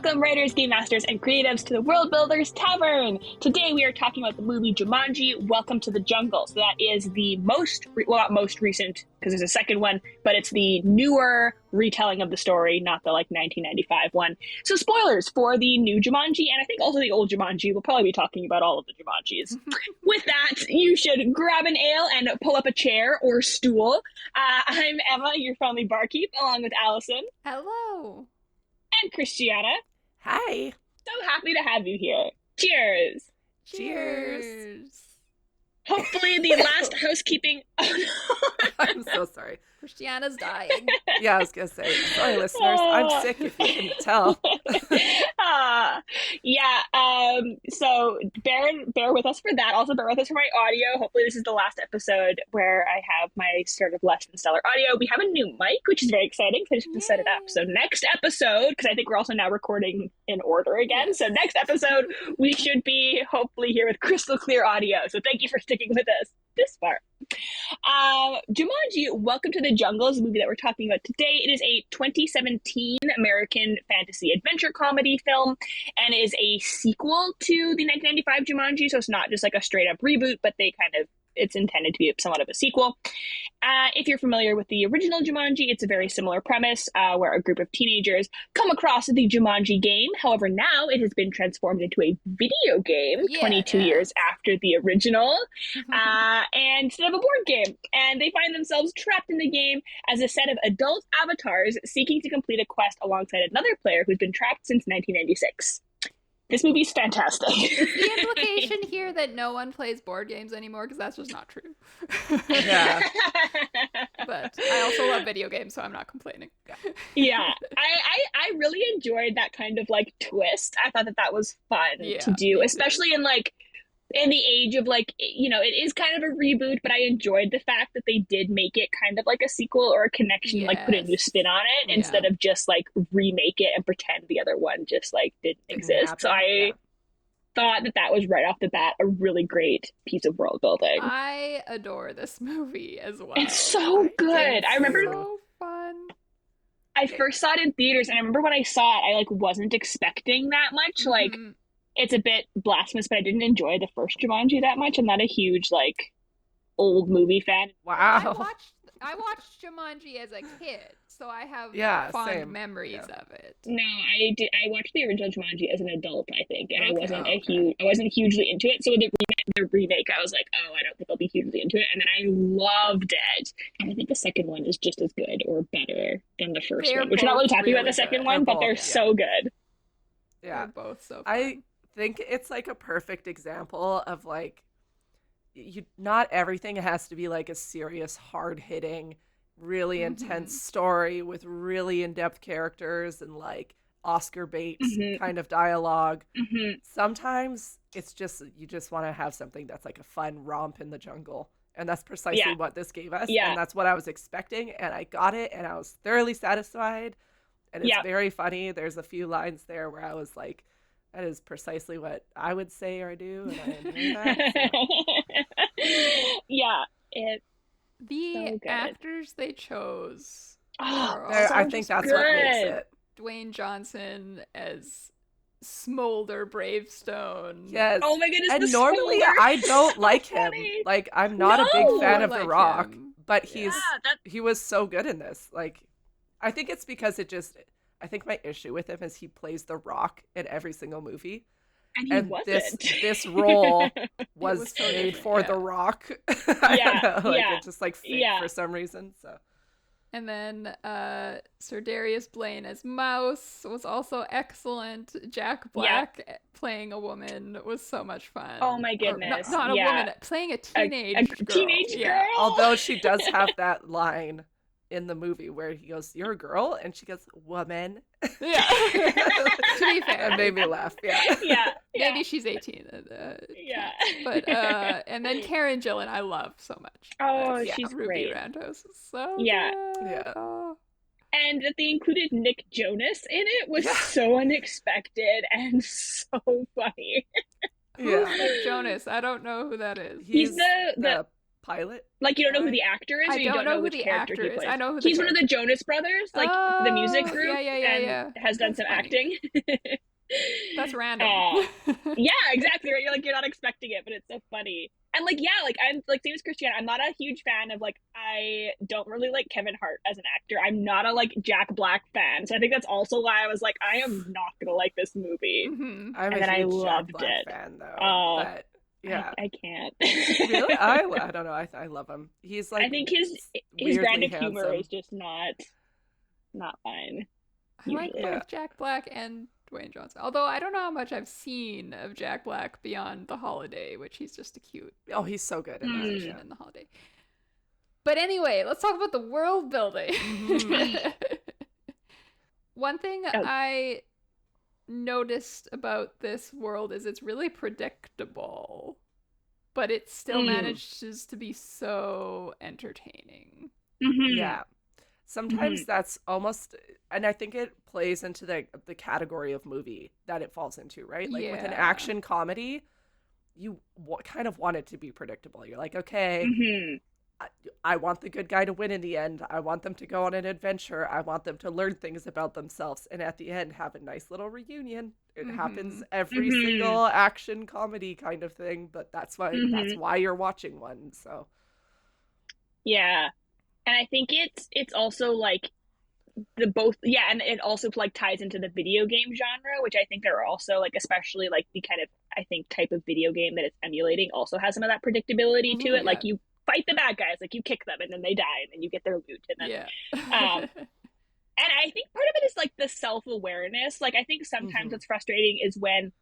Welcome, writers, game masters, and creatives to the World Builders Tavern. Today we are talking about the movie Jumanji, Welcome to the Jungle. So that is the not most recent, because there's a second one, but it's the newer retelling of the story, not the 1995 one. So spoilers for the new Jumanji, and I think also the old Jumanji. We'll probably be talking about all of the Jumanjis. With that, you should grab an ale and pull up a chair or stool. I'm Emma, your friendly barkeep, along with Allison. Hello. And Christiana. Hi. So happy to have you here. Cheers. Cheers. Hopefully the last housekeeping... Oh, no. I'm so sorry. Christiana's dying. Yeah, I was going to say, sorry, listeners. I'm sick if you can tell. So bear with us for that. Also bear with us for my audio. Hopefully this is the last episode where I have my sort of less than stellar audio. We have a new mic, which is very exciting, so I just have to set it up. So next episode, because I think we're also now recording in order again, so next episode we should be hopefully here with crystal clear audio. So thank you for sticking with us this far. Jumanji, Welcome to the Jungle is the movie that we're talking about today. It is a 2017 American fantasy adventure comedy film and is a sequel to the 1995 Jumanji, so it's not just like a straight up reboot, but it's intended to be somewhat of a sequel. If you're familiar with the original Jumanji, it's a very similar premise where a group of teenagers come across the Jumanji game. However, now it has been transformed into a video game 22 years after the original, and instead of a board game. And they find themselves trapped in the game as a set of adult avatars seeking to complete a quest alongside another player who's been trapped since 1996. This movie's fantastic. Is the implication here that no one plays board games anymore? Because that's just not true. Yeah. But I also love video games, so I'm not complaining. Yeah. I really enjoyed that kind of twist. I thought that was fun to do, especially in the age of it is kind of a reboot, but I enjoyed the fact that they did make it kind of like a sequel or a connection, put a new spin on it instead of just remake it and pretend the other one just didn't exist. Happen. So I thought that was right off the bat a really great piece of world building. I adore this movie as well. It's so good. I remember so fun. I first saw it in theaters, and I remember when I saw it, I wasn't expecting that much. It's a bit blasphemous, but I didn't enjoy the first Jumanji that much. I'm not a huge old movie fan. Wow. I watched Jumanji as a kid, so I have fond memories of it. No, I did. I watched the original Jumanji as an adult, I think, and I wasn't hugely into it. So with the remake, I was like, oh, I don't think I'll be hugely into it. And then I loved it, and I think the second one is just as good or better than the first one. Which we're not really talking about the second one, but they're so good. They're Yeah, both so fun. I think it's a perfect example of not everything has to be a serious, hard-hitting, really intense story with really in-depth characters and Oscar bait kind of dialogue. Sometimes it's just you just want to have something that's a fun romp in the jungle, and that's precisely what this gave us. And that's what I was expecting, and I got it, and I was thoroughly satisfied. And it's very funny. There's a few lines there where I was like, that is precisely what I would say or do, and I enjoy that. So. Yeah, the so actors they chose. I think that's what makes it. Dwayne Johnson as Smolder Bravestone. Yes. Oh my goodness. And normally I don't like him. I'm not a big fan of The Rock, but he was so good in this. I think it's because I think my issue with him is he plays The Rock in every single movie. And this role was made for The Rock. I don't know. It just fit for some reason. So. And then Sir Darius Blaine as Mouse was also excellent. Jack Black playing a woman was so much fun. Oh my goodness. Not a woman, playing a teenage girl. Teenage girl. Although she does have that line in the movie where he goes, "You're a girl," and she goes, "Woman." Yeah. To be fair, it made me laugh. Maybe she's 18. But and then Karen Gillan, I love so much. Oh, she's Ruby great. Randos is so good. Oh. And that they included Nick Jonas in it was so unexpected and so funny. Who's Nick Jonas? I don't know who that is. He's the pilot Like, you don't know who guy? the actor is, I or you don't don't know know who which the character actor he is. plays? I know who the He's one of the character. Jonas Brothers, like the music Oh, group, yeah, and yeah. has done That's some funny. acting. That's random. uh, yeah, exactly. Right? You're not expecting it, but it's so funny. And like, yeah, like I'm like same as Christiane. I'm not a huge fan of like I don't really like Kevin Hart as an actor. I'm not a like Jack Black fan, so I think that's also why I was like, I am not gonna like this movie. Hmm. I'm And a then I huge Jack loved Black it. fan though, Oh, but yeah. I can't. Really? I don't know. I love him. He's I like think his brand weirdly of humor handsome. is just not mine I like usually. Yeah. both Jack Black and Dwayne Johnson. Although I don't know how much I've seen of Jack Black beyond The Holiday, which he's just a cute Oh, he's so good in that. musician Yeah. in The Holiday. But anyway, let's talk about the world building. Mhm. One thing Oh. I noticed about this world is it's really predictable, but it still manages to be so entertaining. Mhm. Yeah. Sometimes that's almost, and I think it plays into the category of movie that it falls into, right? Like with an Yeah. action comedy, you kind of want it to be predictable. You're like, okay, Mhm. I want the good guy to win in the end. I want them to go on an adventure. I want them to learn things about themselves, and at the end have a nice little reunion. It happens every Mhm. single action comedy kind of thing, but that's Mhm. why you're watching one. So Yeah. And I think it's also like the both, yeah, and it also like ties into the video game genre, which I think are also like, especially like the kind of, I think, type of video game that it's emulating also has some of that predictability to Mhm. it. Like you fight the bad guys, like you kick them and then they die and then you get their loot, and then Yeah. um and I think part of it is like the self-awareness. Like I think sometimes what's frustrating is when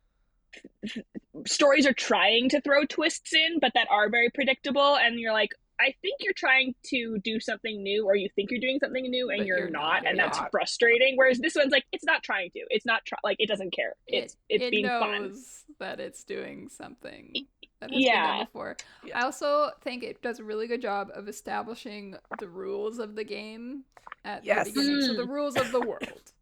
stories are trying to throw twists in, but that are very predictable, and you're like, I think you're trying to do something new, or you think you're doing something new, and But you're you're not, not, and You're that's yeah. not. frustrating. Whereas this one's like, it's not trying to, it's not like it doesn't care. It's It being fun. knows that it's doing something that has been done Yeah. before. Yeah. I also think it does a really good job of establishing the rules of the game at Yes. the beginning. So the rules of the world.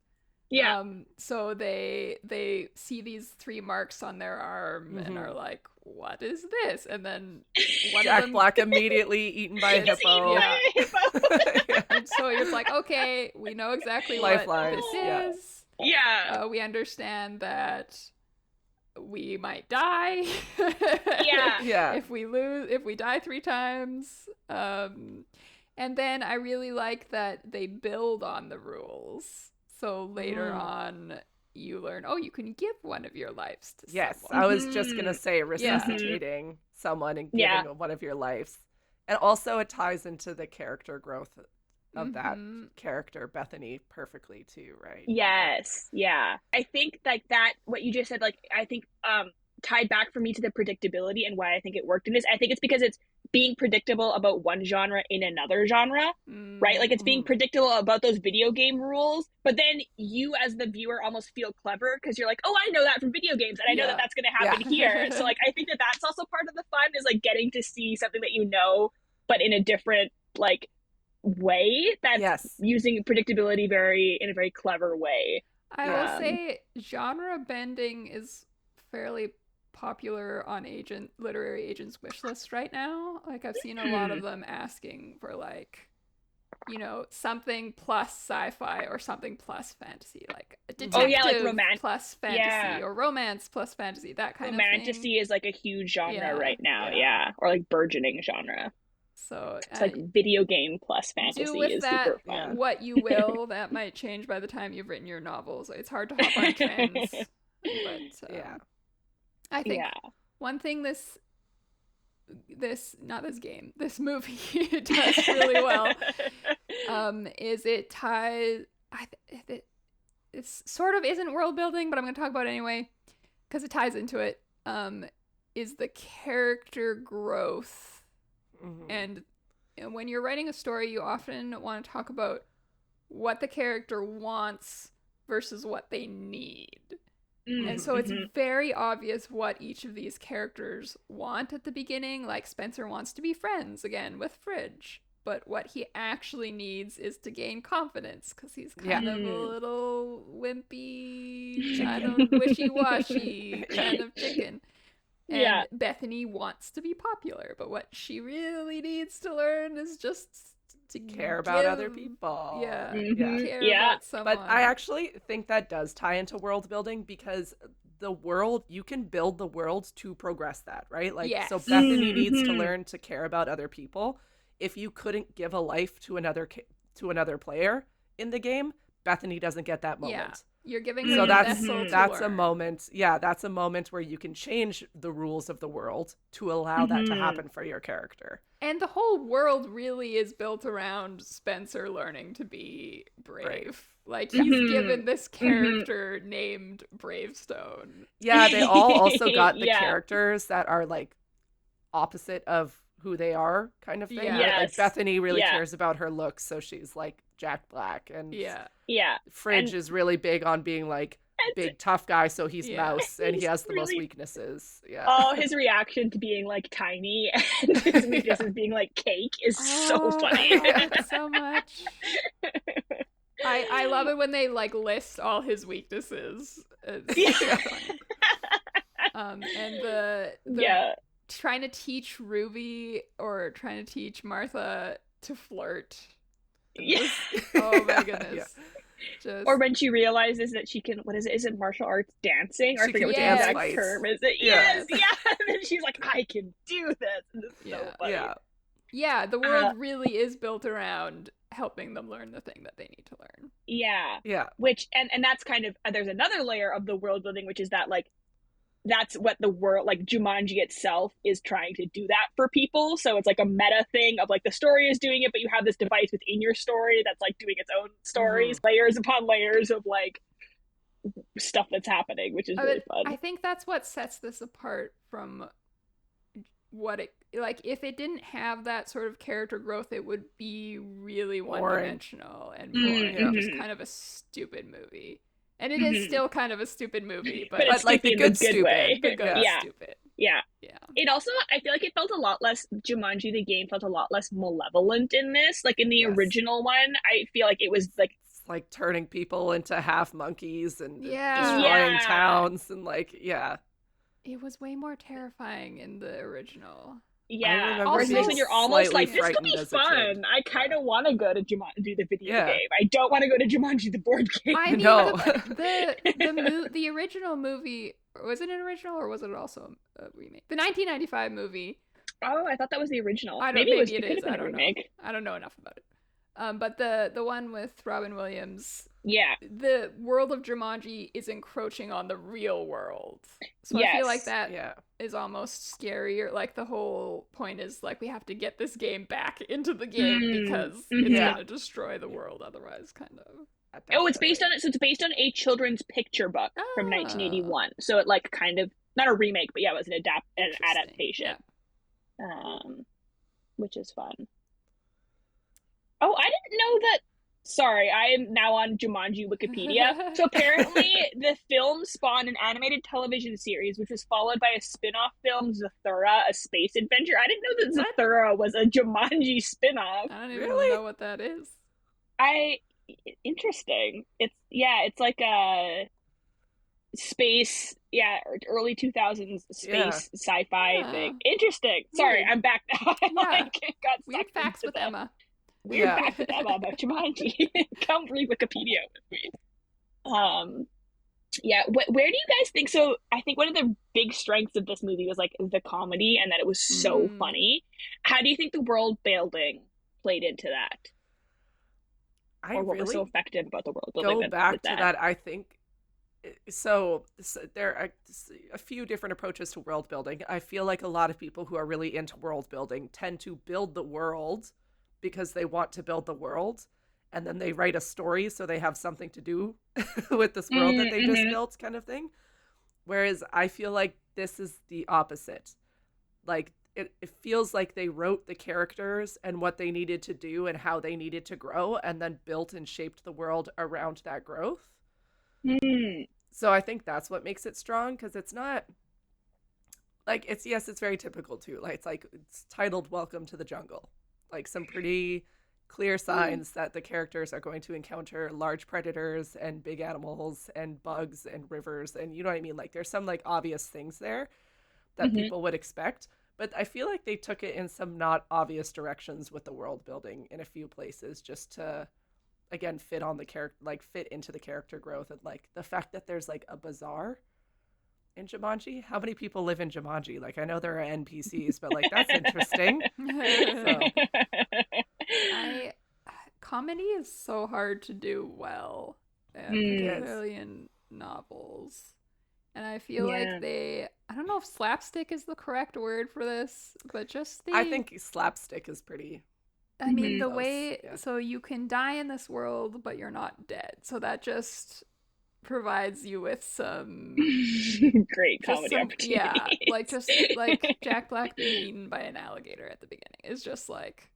Yeah. So they see these 3 marks on their arm and are like, "What is this?" And then one Jack of them, Black immediately eaten by a It's hippo. Yeah. Yeah. and so it's like, okay, we know exactly Lifelines, what this yeah. is. Yeah. We understand that we might die. Yeah. Yeah. If we die 3 times. And then I really like that they build on the rules. So later on, you learn, oh, you can give one of your lives to Yes, someone. I was just gonna say resuscitating someone and giving one of your lives. And also it ties into the character growth of that character, Bethany, perfectly too, right? Yes. Yeah. I think like that, what you just said, like, I think tied back for me to the predictability and why I think it worked in this. I think it's because it's being predictable about one genre in another genre, right? Like it's being predictable about those video game rules, but then you as the viewer almost feel clever because you're like, oh, I know that from video games, and I know that that's going to happen here. So like, I think that that's also part of the fun, is like getting to see something that you know, but in a different like way, that's using predictability in a very clever way. I will say genre bending is fairly popular on literary agents' wish list right now. Like I've seen a lot of them asking for like, you know, something plus sci-fi or something plus fantasy, like a detective plus fantasy or romance plus fantasy, that kind of thing. Romantasy is like a huge genre right now, or like burgeoning genre. So it's like video game plus fantasy do with is that super fun. what you will. That might change by the time you've written your novels. It's hard to hop on trends, but I think one thing this movie does really well is it ties. It sort of isn't world building, but I'm going to talk about it anyway because it ties into it. Is the character growth. And when you're writing a story, you often want to talk about what the character wants versus what they need. And so it's very obvious what each of these characters want at the beginning. Like Spencer wants to be friends again with Fridge, but what he actually needs is to gain confidence because he's kind of a little wimpy, kind of wishy-washy kind of chicken. Yeah. And Bethany wants to be popular, but what she really needs to learn is just to Care about other give- people. Yeah, Yeah. care Yeah. about someone. But I actually think that does tie into world building, because the world, you can build the world to progress that, right? Like, Yes. so Bethany needs to Mhm. learn to care about other people. If you couldn't give a life to another player in the game, Bethany doesn't get that moment. Yeah, you're giving Mm-hmm. her So the that's vessel to that's a learn. moment. Yeah, that's a moment where you can change the rules of the world to allow that to Mhm. happen for your character. And the whole world really is built around Spencer learning to be brave. Like, he's Mhm. given this character named Bravestone. Yeah, they all also got the Yeah. characters that are like opposite of who they are, kind of thing. Yeah. Right? Like Yes. Bethany really Yeah. cares about her looks, so she's like Jack Black, and Yeah. Yeah. Fridge And- is really big on being like big tough guy, so he's Yeah. Mouse, and he He's has the most really- weaknesses. Yeah. Oh, his reaction to being like tiny and his weaknesses being like cake is so Oh, funny. I love it so much. I love it when they like list all his weaknesses. It's Yeah. so funny. And the Yeah. trying to teach Ruby or trying to teach Martha to flirt. Yeah. Oh my Yeah. goodness. Just Or when she realizes that she can, what is it? Is it martial arts dancing? Or I She forget can what the dance exact fights. term is. It? Yeah. Yes, yeah. And then she's like, I can do this. And it's so Yeah. funny. Yeah. yeah, the world really is built around helping them learn the thing that they need to learn. Yeah. Yeah. Which, and that's kind of, there's another layer of the world building, which is that like, that's what the world, like Jumanji itself is trying to do that for people. So it's like a meta thing of like the story is doing it, but you have this device within your story that's like doing its own stories, layers upon layers of like stuff that's happening, which is really fun. I think that's what sets this apart from what it, like, if it didn't have that sort of character growth, it would be really one-dimensional and boring, Mhm. just kind of a stupid movie. And it is still kind of a stupid movie, but it's like the stupid in good stupid. way. the good Yeah. stupid. Yeah. Yeah. It also, I feel like it felt a lot less, Jumanji, the game, felt a lot less malevolent in this. Like in the Yes. original one, I feel like it was like, It's like turning people into half monkeys and Yeah. destroying Yeah. towns and like, yeah. It was way more terrifying in the original. yeah. remember Whereas being this one, you're almost slightly like, this could frightened be as a kid. fun. I kind of want to go to Jumanji, the video Yeah. game. I don't want to go to Jumanji, the board game. I mean, No. the original movie, was it an original or was it also a remake? The 1995 movie. Oh, I thought that was the original. I don't. Maybe Maybe it it could is. have I been a don't know. remake. I don't know enough about it. But the one with Robin Williams, Yeah. the world of Jumanji is encroaching on the real world. So I feel Yes. like that Yeah. is almost scarier. Like the whole point is like we have to get this game back into the game because it's Yeah. gonna destroy the world otherwise, kind of. Oh, it's based on it. So it's based on a children's picture book from Ah. 1981. So it like kind of not a remake, but yeah, it was an Interesting. adaptation. Yeah. Which is fun. Oh, I didn't know that. Sorry, I am now on Jumanji Wikipedia. So apparently, the film spawned an animated television series, which was followed by a spin-off film, Zathura: A Space Adventure. I didn't know that Zathura was a Jumanji spin-off. I don't even Really? know what that is. Interesting. It's like a space, early 2000s space Yeah. sci-fi Yeah. thing. Interesting. Sorry, Weird. I'm back now. I Yeah. got Weird sucked facts into with the Emma. Weird Yeah. facts with Emma about Jumanji. Come read Wikipedia with me. Where do you guys think? So I think one of the big strengths of this movie was like the comedy and that it was so Mhm. funny. How do you think the world building played into that? I Or what was so really effective about the world building go back with to that. I think so there are a few different approaches to world building. I feel like a lot of people who are really into world building tend to build the world because they want to build the world, and then they write a story so they have something to do with this world that they just built, kind of thing. Whereas I feel like this is the opposite. Like it feels like they wrote the characters and what they needed to do and how they needed to grow, and then built and shaped the world around that growth. So I think that's what makes it strong, because it's not like it's very typical too. Like it's titled Welcome to the Jungle. Like some pretty clear signs that the characters are going to encounter large predators and big animals and bugs and rivers, and you know what I mean? Like there's some like obvious things there. that Mhm. people would expect. But I feel like they took it in some not obvious directions with the world building in a few places, just to again fit on the character, like fit into the character growth, and like the fact that there's like a bazaar in Jumanji. How many people live in Jumanji? Like I know there are NPCs, but like that's interesting. So I comedy is so hard to do well, it Mm, is. particularly in novels. And I feel like yeah. I don't know if slapstick is the correct word for this, but just I think slapstick is pretty I mean, pretty Mhm. the close. way, Yeah. so you can die in this world, but you're not dead. So that just provides you with Great just comedy some, yeah, like opportunities. just like Jack Black being eaten by an alligator at the beginning is just like,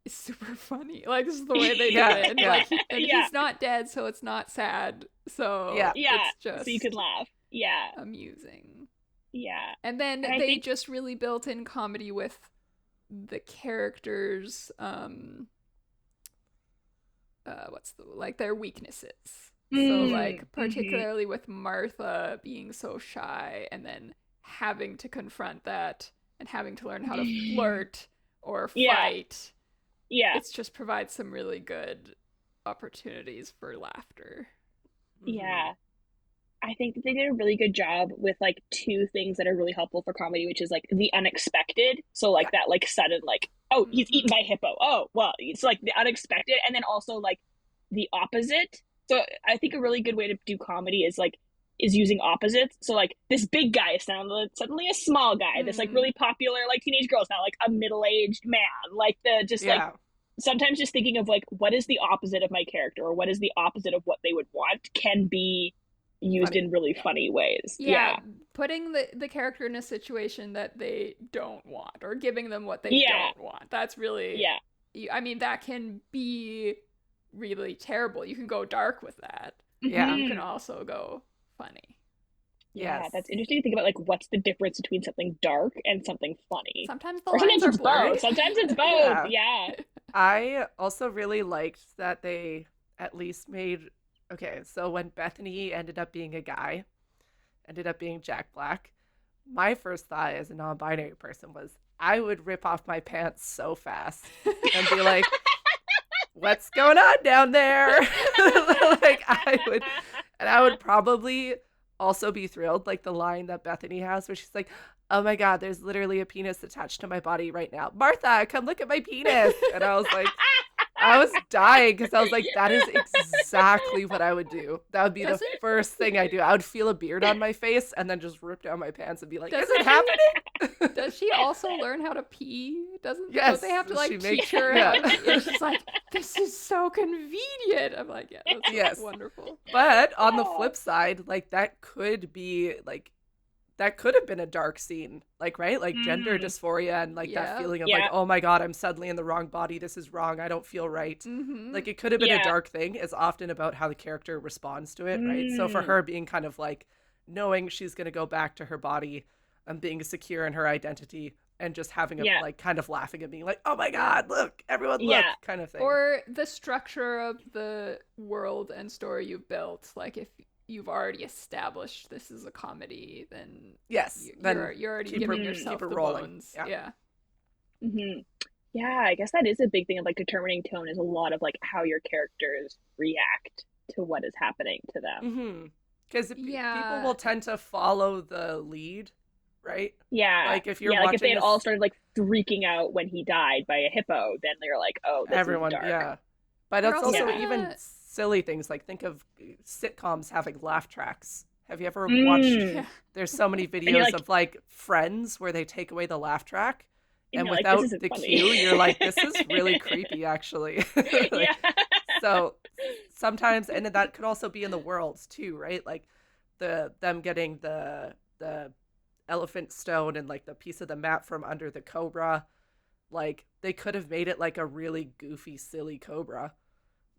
it's super funny. Like, this is the way they did Yeah, it. And yeah. like, and Yeah. he's not dead, so it's not sad. So Yeah. Yeah. it's So you could just laugh. Yeah. amusing. Yeah. And then And I they think just really built in comedy with the characters, what's the like their weaknesses. So like mhm. particularly with Martha being so shy and then having to confront that and having to learn how to flirt or Yeah. fight, Yeah. it's just provides some really good opportunities for laughter. Hmm. Yeah. I think that they did a really good job with like two things that are really helpful for comedy, which is like the unexpected. So Yeah. like that like sudden like, oh, he's eaten Mm-hmm. by a hippo. Oh, well, it's like the unexpected, and then also like the opposite. So I think a really good way to do comedy is using opposites. So like this big guy is suddenly a small guy. This like Mm. really popular like teenage girl is now like a middle-aged man. Like the just like Yeah. sometimes just thinking of like what is the opposite of my character or what is the opposite of what they would want can be used Funny. in really Yeah. funny ways. Yeah, Yeah. putting the character in a situation that they don't want or giving them what they Yeah. don't want. That's really, Yeah. I mean, that can be really terrible. You can go dark with that, but Yeah. you can Hmm. also go funny. Yeah, Yes. that's interesting to think about like what's the difference between something dark and something funny. Sometimes the Or lines sometimes are it's both. blurry. Sometimes it's both. Yeah. Yeah. I also really liked that they at least made okay, so when Bethany ended up being a guy, ended up being Jack Black, my first thought as a non-binary person was I would rip off my pants so fast and be like, what's going on down there? Like I would probably also be thrilled, like the line that Bethany has where she's like, oh my God, there's literally a penis attached to my body right now. Martha, come look at my penis. And I was like, I was dying because I was like, that is exactly what I would do. That would be the Doesn't first thing I do. I would feel a beard on my face and then just rip down my pants and be like, is it doesn't happening? does she also learn how to pee? Yes, Don't they have to she like makes teach her yeah. how to pee? And she's like, this is so convenient. I'm like, yeah, that's Yes. wonderful. But on the Oh. flip side, like that could be like that could have been a dark scene, like right, like gender Mm. dysphoria and like that Yeah. feeling of like, Yeah. oh my God, I'm suddenly in the wrong body, this is wrong, I don't feel right. Mm-hmm. Like it could have been a Yeah. dark thing. It's often about how the character responds to it, right? So for Mm. her being kind of like knowing she's going to go back to her body and being secure in her identity and just having a Yeah. like kind of laughing at me like, oh my God, look, everyone look, Yeah. kind of thing. Or the structure of the world and story you've built. Like if you've already established this is a comedy, then Yes, then you're already keep giving it yourself keep it the rolling. bones. Yeah. Yeah. Hmm. Yeah, I guess that is a big thing of like determining tone is a lot of like how your characters react to what is happening to them. Mm-hmm. Because people Yeah. will tend to follow the lead, right? Yeah. Like if you're Yeah, like if they watching had all this, started like freaking out when he died by a hippo, then they're like, "Oh, this is everyone, dark." yeah. But You're it's also also Yeah. even gonna silly things like think of sitcoms having laugh tracks. Have you ever watched? yeah. Mm. There's so many And you're videos like of like Friends where they take away the laugh track, and and you're like, "This without isn't the funny." cue, you're like, this is really creepy, actually. Yeah. Like, so sometimes, and that could also be in the worlds too, right? Like them getting the elephant stone and like the piece of the map from under the cobra. Like they could have made it like a really goofy, silly cobra,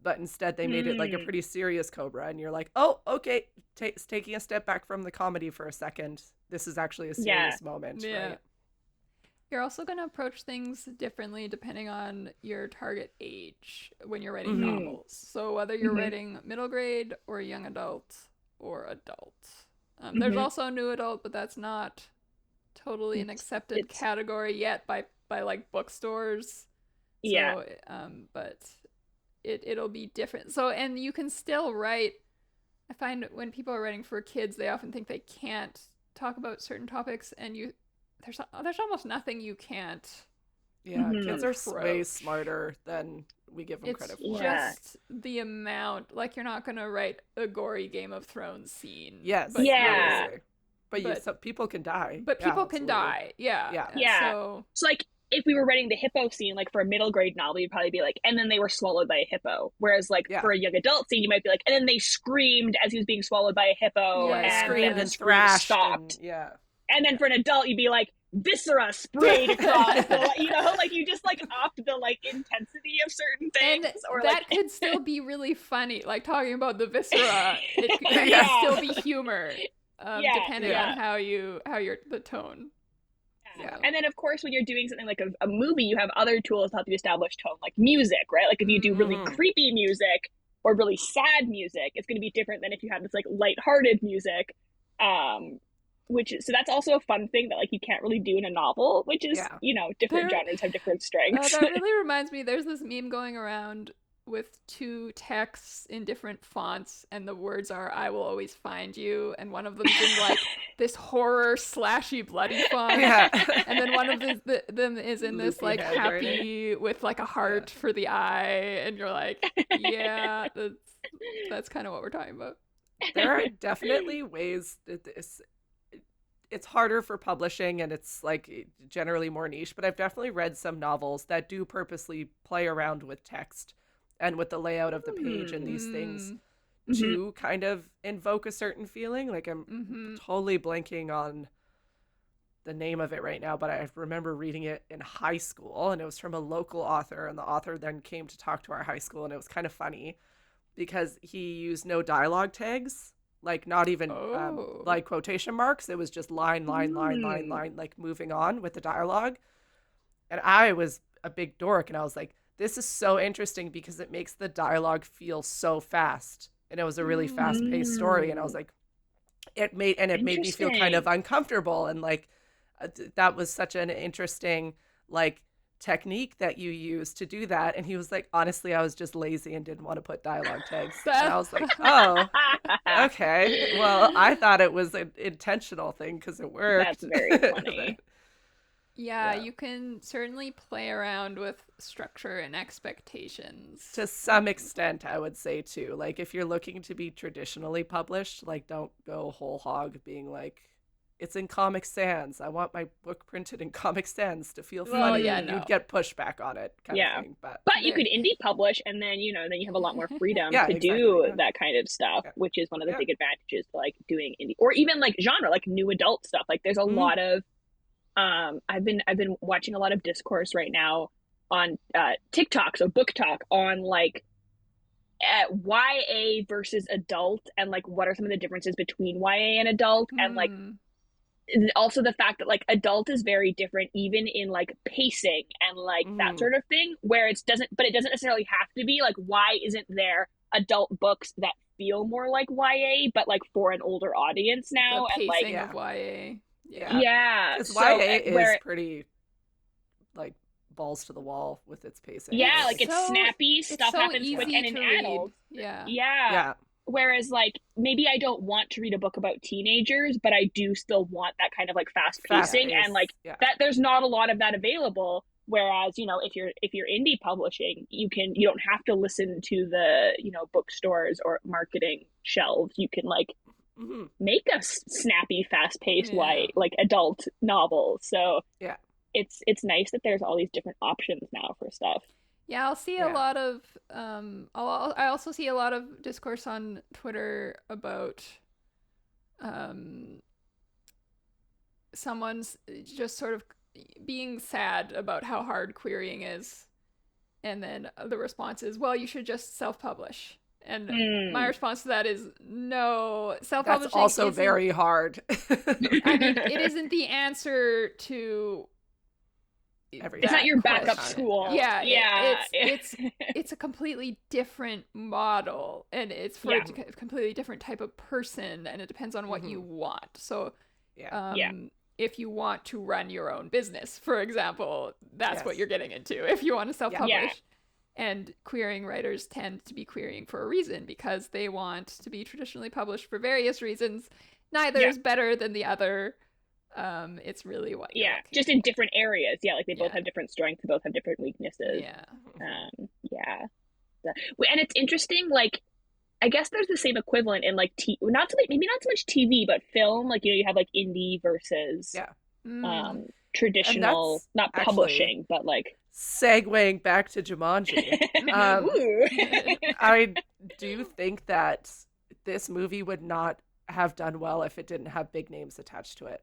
but instead they made it like a Mm. pretty serious cobra, and you're like, oh, okay, taking a step back from the comedy for a second. This is actually a Yeah. serious moment, Yeah. right? You're also going to approach things differently depending on your target age when you're writing Mhm. novels. So, whether you're Mhm. writing middle grade or young adult or adult. There's Mhm. also new adult, but that's not totally an accepted It's category yet by like bookstores. yeah. So but it'll be different. So, and you can still write. I find when people are writing for kids, they often think they can't talk about certain topics, and there's almost nothing you can't. Yeah, kids are way approach. smarter than we give them It's credit for. Yeah. just the amount. Like, you're not gonna write a gory Game of Thrones scene. Yes, but Yeah. obviously. But some people can die. But Yeah, people can absolutely. die. Yeah. Yeah. Yeah. So So like if we were writing the hippo scene, like for a middle grade novel, you'd probably be like, and then they were swallowed by a hippo. Whereas like Yeah. for a young adult scene, you might be like, and then they screamed as he was being swallowed by a hippo, Yeah. and Screamed then the and scream thrashed. stopped. And, yeah. And then for an adult, you'd be like, viscera sprayed across the, you know, like you just like up the like intensity of certain things, and or that like could still be really funny. Like talking about the viscera, it could Yeah. still be humor, Yeah, depending yeah. on how you're the tone. Yeah. And then, of course, when you're doing something like a movie, you have other tools to help you establish tone, like music, right? Like if you do really Mhm. creepy music or really sad music, it's going to be different than if you have this like lighthearted music. So that's also a fun thing that like you can't really do in a novel, which is, Yeah. you know, different genres have different strengths. That really reminds me. There's this meme going around with two texts in different fonts, and the words are "I will always find you," and one of them's in like this horror slashy bloody font, Yeah. and then one of them is in this Loopy like handwriting. happy with like a heart for the eye, and you're like, yeah, that's kind of what we're talking about. There are definitely ways that it's harder for publishing and it's like generally more niche, but I've definitely read some novels that do purposely play around with text and with the layout of the page and these things to kind of invoke a certain feeling. Like I'm totally blanking on the name of it right now, but I remember reading it in high school, and it was from a local author, and the author then came to talk to our high school, and it was kind of funny because he used no dialogue tags, like not even like quotation marks. It was just line, like moving on with the dialogue. And I was a big dork, and I was like, this is so interesting because it makes the dialogue feel so fast. And it was a really fast-paced story, and I was like, it made me feel kind of uncomfortable, and like that was such an interesting like technique that you use to do that. And he was like, honestly, I was just lazy and didn't want to put dialogue tags. And I was like, oh, okay, well, I thought it was an intentional thing because it worked. That's very funny. Yeah, you can certainly play around with structure and expectations. To some extent, I would say too. Like if you're looking to be traditionally published, like don't go whole hog being like, it's in Comic Sans. I want my book printed in Comic Sans to feel Well, funny. yeah, And no. you'd get pushback on it, kind of thing. But you could indie publish, and then you know, then you have a lot more freedom Yeah, to exactly, do yeah. that kind of stuff, Yeah. which is one of the Yeah. big advantages to like doing indie or even like genre, like new adult stuff. Like there's a lot of I've been watching a lot of discourse right now on TikTok, so book talk on like YA versus adult, and like what are some of the differences between YA and adult, and like also the fact that like adult is very different even in like pacing and like that sort of thing, where it doesn't necessarily have to be like, why isn't there adult books that feel more like YA but like for an older audience now? The pacing and like of YA. yeah, because so, YA is pretty like balls to the wall with its pacing. yeah, like it's so- snappy, stuff so happens easy quick, and in to read. adults Yeah. Yeah. Whereas like maybe I don't want to read a book about teenagers, but I do still want that kind of like fast pacing, and like that there's not a lot of that available. Whereas, you know, if you're indie publishing, you don't have to listen to the, you know, bookstores or marketing shelves. You can like make a snappy, fast paced like adult novel. So yeah, it's nice that there's all these different options now for stuff. Yeah, I'll see a lot of I also see a lot of discourse on Twitter about someone's just sort of being sad about how hard querying is, and then the response is, well, you should just self-publish. And my response to that is, no, self-publishing that's also very hard. I mean, it isn't the answer to it's not your backup school. Yeah. It's a completely different model, and it's for a completely different type of person, and it depends on what you want. So if you want to run your own business, for example, that's what Yes. you're getting into if you want to self-publish. Yeah. And querying writers tend to be querying for a reason because they want to be traditionally published for various reasons. Neither is better than the other. It's really what you're looking just in different areas. Yeah, like they both Yeah. have different strengths, they both have different weaknesses. Yeah. Yeah. And it's interesting, like, I guess there's the same equivalent in like maybe not so much TV, but film. Like, you know, you have like indie versus traditional, not actually publishing, but like segueing back to Jumanji. Ooh. I do think that this movie would not have done well if it didn't have big names attached to it.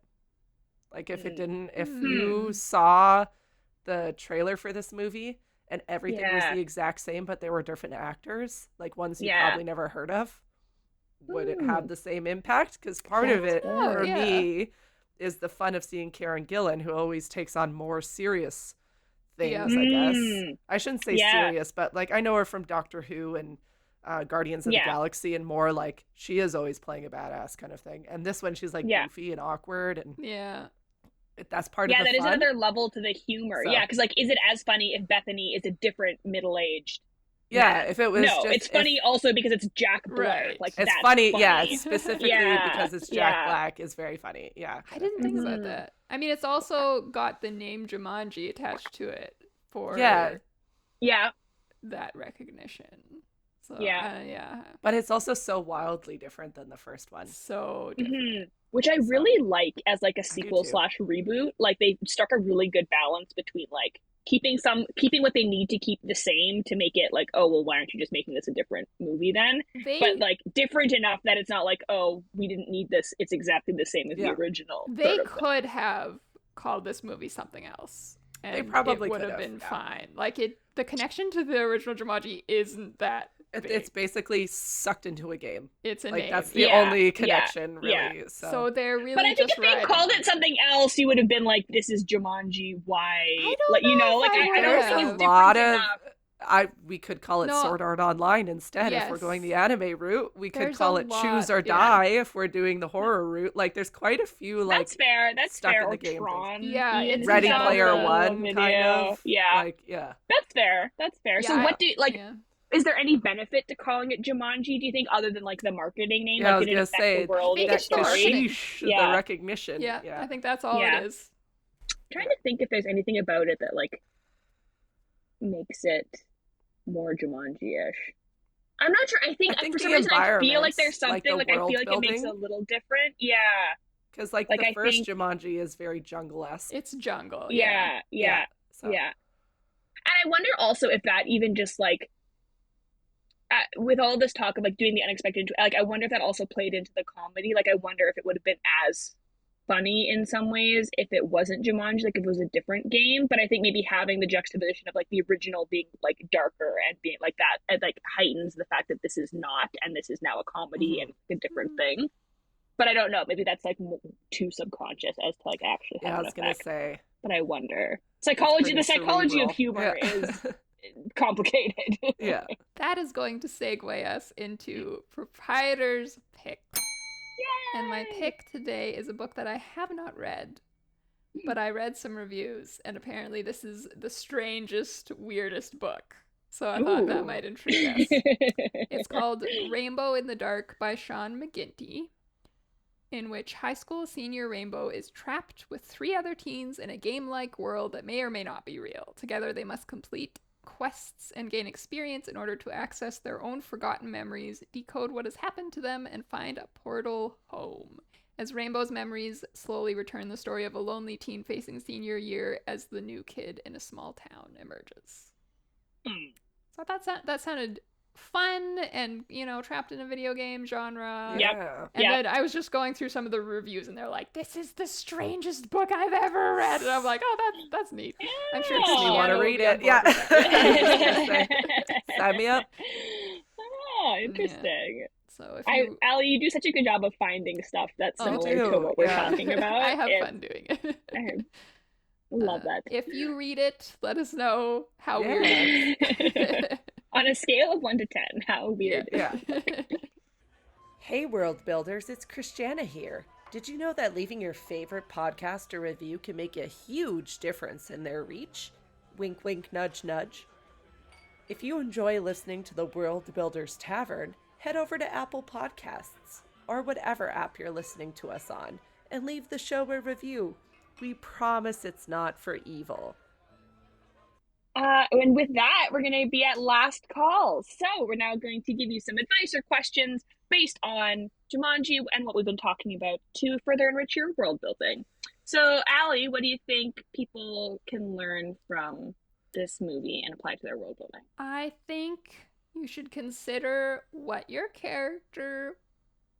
Like if you saw the trailer for this movie and everything was the exact same, but they were different actors, like ones you probably never heard of, would it have the same impact? Because part of it for me is the fun of seeing Karen Gillan, who always takes on more serious things, I guess. I shouldn't say serious, but like I know her from Doctor Who and Guardians of the Galaxy, and more like she is always playing a badass kind of thing. And this one, she's like goofy and awkward, and that's part of the fun. Yeah, that is another level to the humor. So, because like, is it as funny if Bethany is a different middle-aged? Yeah, if it was it's funny also because it's Jack Black. Like, it's that's funny. Yeah, specifically because it's Jack Black is very funny. Yeah, I didn't think about that. I mean, it's also got the name Jumanji attached to it for that recognition. So, but it's also so wildly different than the first one. So different. Which I really like as like a sequel / reboot. Like they struck a really good balance between like keeping what they need to keep the same to make it like, oh well, why aren't you just making this a different movie then? But like different enough that it's not like, oh, we didn't need this, it's exactly the same as the original. They could have called this movie something else. And they probably would have been fine. Like the connection to the original Jumanji isn't that big. It's basically sucked into a game. It's a like name. That's the only connection, really. So they're really. But I think just if they called it something else, you would have been like, "This is Jumanji." Why? I don't know. You know, like I don't think it's different enough. We could call it Sword Art Online instead if we're going the anime route. We could call it Choose or Die if we're doing the horror route. Like, there's quite a few like that's fair. That's stuck fair. in the game. Tron, it's Ready Player One kind of. Like, that's fair. That's fair. Yeah, so what do like? Is there any benefit to calling it Jumanji? Do you think, other than like the marketing name? Yeah, like, I was gonna say the world that the recognition. Yeah, I think that's all it is. I'm trying to think if there's anything about it that like makes it more Jumanji-ish. I'm not sure. I think for some reason I feel like there's something like I feel like it makes it a little different. Yeah. Because like the first Jumanji is very jungle-esque. It's jungle. Yeah. And I wonder also if that even just like with all this talk of like doing the unexpected, like I wonder if that also played into the comedy. Like I wonder if it would have been as funny in some ways if it wasn't Jumanji, like if it was a different game. But I think maybe having the juxtaposition of like the original being like darker and being like that, it like heightens the fact that this is not, and this is now a comedy and a different thing. But I don't know. Maybe that's like too subconscious as to like actually have an effect. I was gonna say. But I wonder. The psychology of humor is complicated. That is going to segue us into Proprietor's Pick. Yay! And my pick today is a book that I have not read, but I read some reviews, and apparently this is the strangest, weirdest book. So I thought that might intrigue us. It's called Rainbow in the Dark by Sean McGinty, in which high school senior Rainbow is trapped with 3 other teens in a game-like world that may or may not be real. Together they must complete quests and gain experience in order to access their own forgotten memories, decode what has happened to them, and find a portal home. As Rainbow's memories slowly return, the story of a lonely teen facing senior year as the new kid in a small town emerges. So I thought that sounded fun and, you know, trapped in a video game genre. And then I was just going through some of the reviews and they're like, this is the strangest book I've ever read. And I'm like, oh, that's neat. I'm sure you want to read it. Sign me up. Oh, interesting. So Allie, you do such a good job of finding stuff that's similar to what we're talking about. I have fun doing it. I love that. If you read it, let us know how weird it is. On a scale of 1 to 10, how weird? Hey, world builders, it's Christiana here. Did you know that leaving your favorite podcast a review can make a huge difference in their reach? Wink, wink, nudge, nudge. If you enjoy listening to the World Builders Tavern, head over to Apple Podcasts or whatever app you're listening to us on and leave the show a review. We promise it's not for evil. And with that, we're going to be at last call. So we're now going to give you some advice or questions based on Jumanji and what we've been talking about to further enrich your world building. So, Allie, what do you think people can learn from this movie and apply to their world building? I think you should consider what your character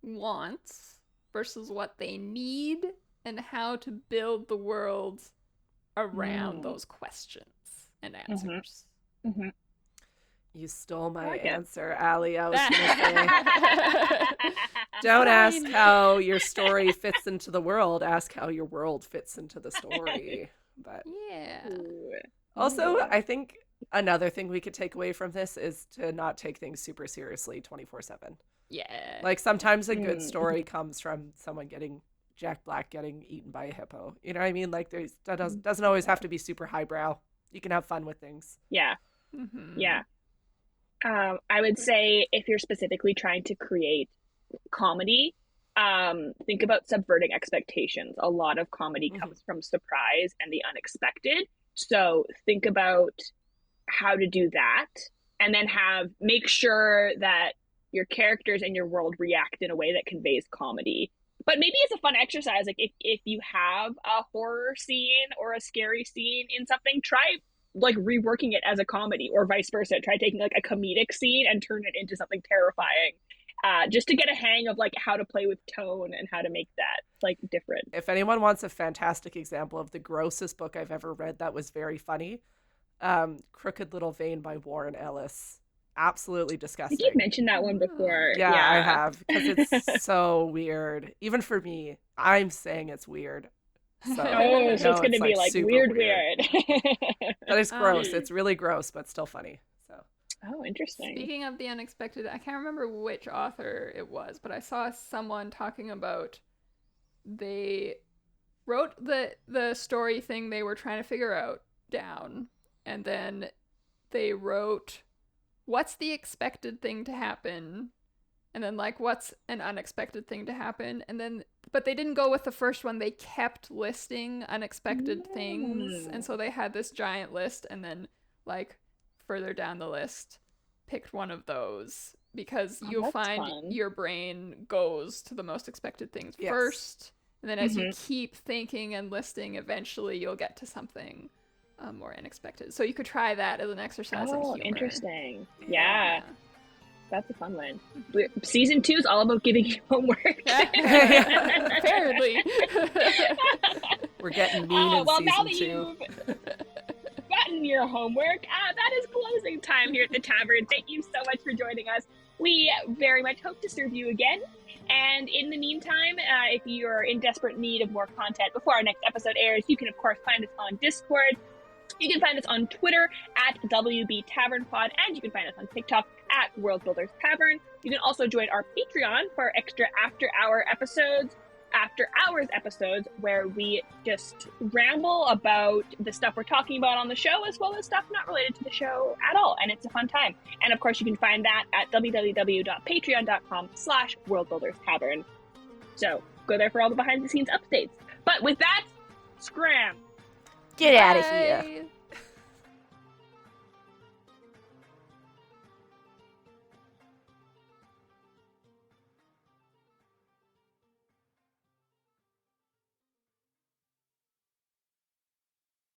wants versus what they need and how to build the world around those questions and answers. Mm-hmm. You stole my like answer, Allie. I was going to say, don't ask how your story fits into the world. Ask how your world fits into the story. But yeah. Also, I think another thing we could take away from this is to not take things super seriously 24/7. Yeah. Like sometimes a good story comes from someone Jack Black getting eaten by a hippo. You know what I mean? Like doesn't always have to be super highbrow. You can have fun with things. Yeah. Mm-hmm. Yeah. I would say if you're specifically trying to create comedy, think about subverting expectations. A lot of comedy comes from surprise and the unexpected. So think about how to do that, and then make sure that your characters and your world react in a way that conveys comedy. But maybe it's a fun exercise. Like if you have a horror scene or a scary scene in something, try like reworking it as a comedy, or vice versa. Try taking like a comedic scene and turn it into something terrifying. Just to get a hang of like how to play with tone and how to make that like different. If anyone wants a fantastic example of the grossest book I've ever read that was very funny, Crooked Little Vein by Warren Ellis. Absolutely disgusting. I think you mentioned that one before. Yeah, I have, because it's so weird. Even for me, I'm saying it's weird. So, so it's going to be like weird. That is gross. It's really gross, but still funny. So. Oh, interesting. Speaking of the unexpected, I can't remember which author it was, but I saw someone talking about they wrote the story thing they were trying to figure out down, and then they wrote what's the expected thing to happen, and then like what's an unexpected thing to happen, and then but they didn't go with the first one. They kept listing unexpected things, and so they had this giant list, and then like further down the list picked one of those, because you'll find your brain goes to the most expected things first, and then as you keep thinking and listing, eventually you'll get to something more unexpected. So you could try that as an exercise in humor. Interesting. Yeah. That's a fun one. Season 2 is all about giving you homework. Apparently. We're getting mean in well, season now that 2. you've gotten your homework, that is closing time here at the tavern. Thank you so much for joining us. We very much hope to serve you again. And in the meantime, if you're in desperate need of more content before our next episode airs, you can, of course, find us on Discord. You can find us on Twitter at WB Tavern Pod, and you can find us on TikTok at World Builders Tavern. You can also join our Patreon for extra after hours episodes, where we just ramble about the stuff we're talking about on the show, as well as stuff not related to the show at all, and it's a fun time. And of course, you can find that at www.patreon.com/worldbuilderstavern. So go there for all the behind the scenes updates. But with that, scram! Get out of here.